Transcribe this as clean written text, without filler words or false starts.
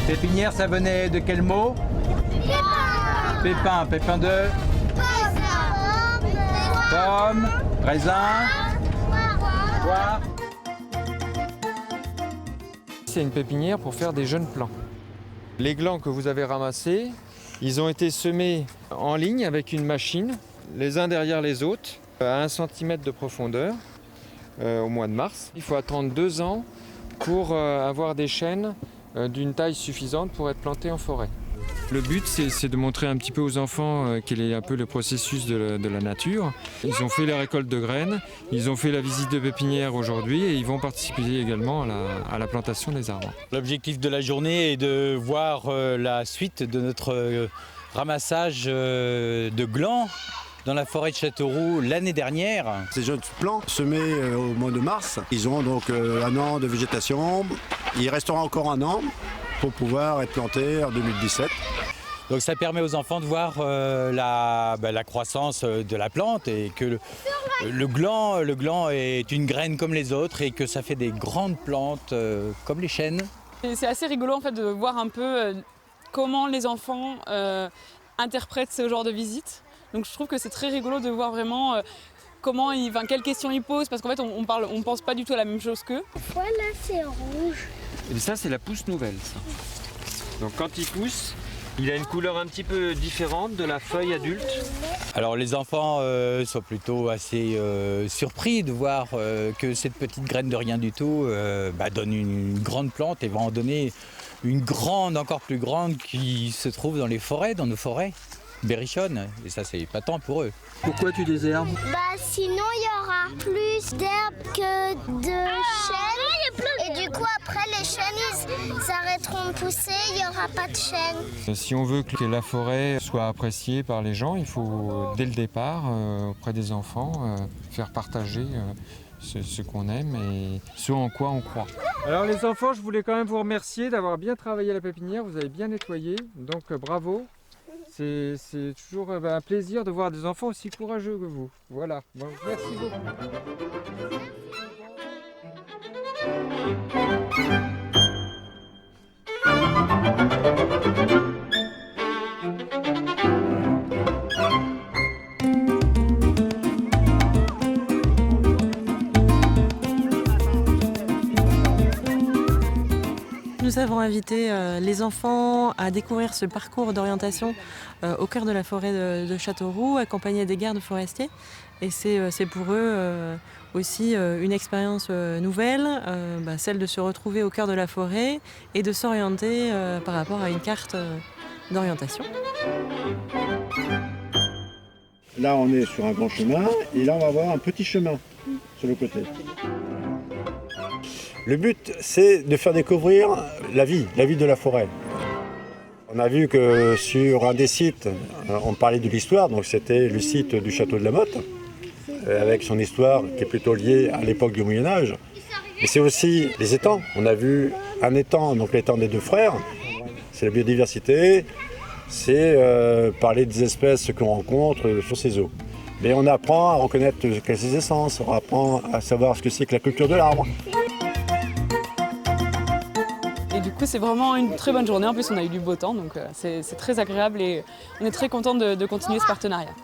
Pépinière, ça venait de quel mot? Pépin. Pépin de pomme, raisin, poire. C'est une pépinière pour faire des jeunes plants. Les glands que vous avez ramassés, ils ont été semés en ligne avec une machine, les uns derrière les autres, à 1 cm de profondeur, au mois de mars. Il faut attendre 2 ans pour avoir des chênes d'une taille suffisante pour être plantés en forêt. Le but, c'est de montrer un petit peu aux enfants quel est un peu le processus de la nature. Ils ont fait la récolte de graines, ils ont fait la visite de pépinière aujourd'hui et ils vont participer également à la plantation des arbres. L'objectif de la journée est de voir la suite de notre ramassage de glands dans la forêt de Châteauroux l'année dernière. Ces jeunes plants semés au mois de mars, ils ont donc 1 an de végétation. Il restera encore 1 an pour pouvoir être plantés en 2017. Donc ça permet aux enfants de voir la croissance de la plante et que le gland est une graine comme les autres et que ça fait des grandes plantes comme les chênes. C'est assez rigolo en fait de voir un peu comment les enfants interprètent ce genre de visite. Donc je trouve que c'est très rigolo de voir vraiment quelles questions ils posent parce qu'en fait on pense pas du tout à la même chose qu'eux. Voilà, c'est rouge. Et ça, c'est la pousse nouvelle. Ça. Donc quand il pousse, il a une couleur un petit peu différente de la feuille adulte. Alors les enfants sont plutôt assez surpris de voir que cette petite graine de rien du tout donne une grande plante et va en donner une grande, encore plus grande qui se trouve dans les forêts, dans nos forêts berrichonnes. Et ça, c'est épatant pour eux. Pourquoi tu désherbes? Sinon il y aura plus d'herbes que de chênes. Et du coup après les chênes ils arrêteront de pousser, il n'y aura pas de chênes. Si on veut que la forêt soit appréciée par les gens, il faut dès le départ, auprès des enfants, faire partager ce qu'on aime et ce en quoi on croit. Alors les enfants, je voulais quand même vous remercier d'avoir bien travaillé la pépinière, vous avez bien nettoyé, donc bravo. C'est toujours un plaisir de voir des enfants aussi courageux que vous. Voilà, bon, merci beaucoup. Nous avons invité les enfants à découvrir ce parcours d'orientation au cœur de la forêt de Châteauroux, accompagnés des gardes forestiers. Et c'est pour eux aussi une expérience nouvelle, celle de se retrouver au cœur de la forêt et de s'orienter par rapport à une carte d'orientation. Là, on est sur un grand chemin et là, on va avoir un petit chemin sur le côté. Le but, c'est de faire découvrir la vie de la forêt. On a vu que sur un des sites, on parlait de l'histoire, donc c'était le site du château de la Motte, avec son histoire qui est plutôt liée à l'époque du Moyen-Âge. Mais c'est aussi les étangs. On a vu un étang, donc l'étang des 2 frères, c'est la biodiversité, c'est parler des espèces qu'on rencontre sur ces eaux. Mais on apprend à reconnaître ses essences, on apprend à savoir ce que c'est que la culture de l'arbre. Et du coup c'est vraiment une très bonne journée, en plus on a eu du beau temps donc c'est très agréable et on est très content de continuer ce partenariat.